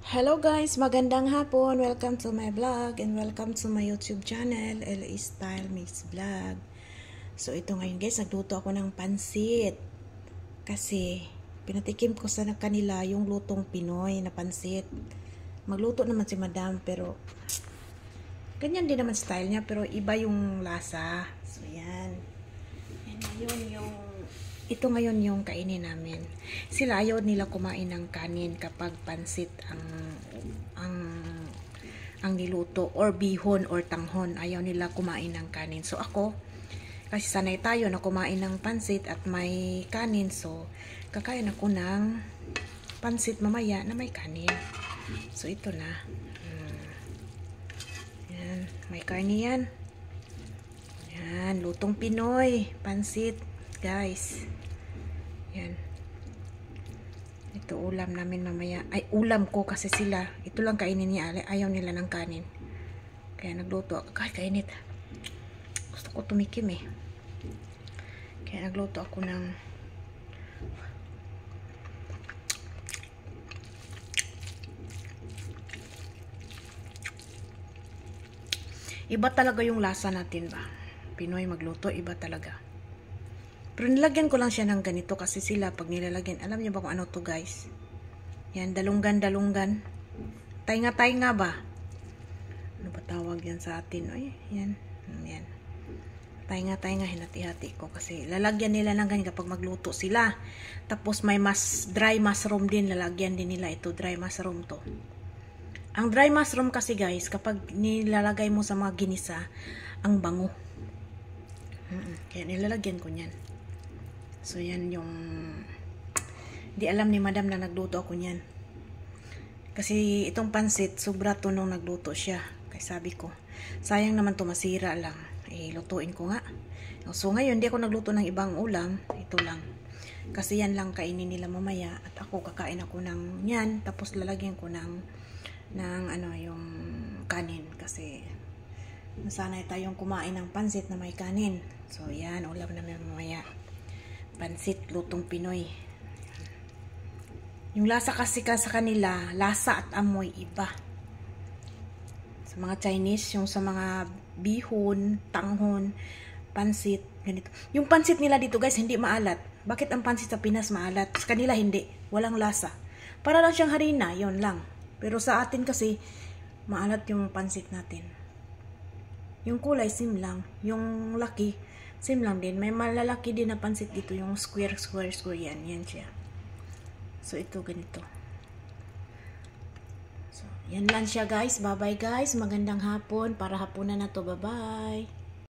Hello guys, magandang hapon. Welcome to my vlog and welcome to my YouTube channel, LA Style Mix Vlog. So ito ngayon guys, nagluto ako ng pansit. Kasi pinatikim ko sa kanila yung lutong Pinoy na pansit. Magluto naman si Madam pero ganyan din naman style niya pero iba yung lasa. So yan. And yun yung ito ngayon yung kainin namin. Sila ayaw nila kumain ng kanin kapag pansit ang niluto or bihon or tanghon. Ayaw nila kumain ng kanin. So ako, kasi sanay tayo na kumain ng pansit at may kanin. So kakain ako ng pansit mamaya na may kanin. So ito na. Yan, may karne yan. Yan, lutong Pinoy, pansit, guys. Yan. Ito ulam namin mamaya. Ay, ulam ko kasi sila. Ito lang kainin niya. Ayaw nila ng kanin. Kaya nagluto ako. Kahit kainit. Gusto ko tumikim eh. Kaya nagluto ako ng iba talaga yung lasa natin ba. Pinoy magluto, iba talaga. Pero nilagyan ko lang siya ng ganito kasi sila pag nilalagyan, alam niyo ba kung ano to guys? Yan, dalunggan. Tainga ba? Ano ba tawag yan sa atin? Ay, yan. Yan. Tainga, hinati-hati ko kasi lalagyan nila ng ganyan kapag magluto sila. Tapos may dry mushroom din, lalagyan din nila ito, dry mushroom to. Ang dry mushroom kasi guys, kapag nilalagay mo sa mga ginisa, ang bango. Kaya nilalagyan ko niyan. So yan yung di alam ni Madam na nagluto ako niyan. Kasi itong pansit, sobra to nung nagluto siya. Kaya sabi ko, sayang naman to masira lang. Eh, lutuin ko nga. So ngayon, di ako nagluto ng ibang ulam. Ito lang. Kasi yan lang kainin nila mamaya. At ako, kakain ako ng yan. Tapos lalagyan ko ng ano, yung kanin. Kasi nasanay tayong kumain ng pansit na may kanin. So yan, ulam namin mamaya. Pansit, lutong Pinoy. Yung lasa kasi sa kanila, lasa at amoy iba. Sa mga Chinese, yung sa mga bihon, tanghon, pansit, ganito. Yung pansit nila dito guys, hindi maalat. Bakit ang pansit sa Pinas maalat? Sa kanila hindi. Walang lasa. Para lang siyang harina, yon lang. Pero sa atin kasi, maalat yung pansit natin. Yung kulay, same lang. Yung laki, same lang din. May malalaki din na pansit dito. Yung square yan. Yan siya. So, ito ganito. So, yan lang siya guys. Bye-bye guys. Magandang hapon. Para hapunan na to. Bye-bye.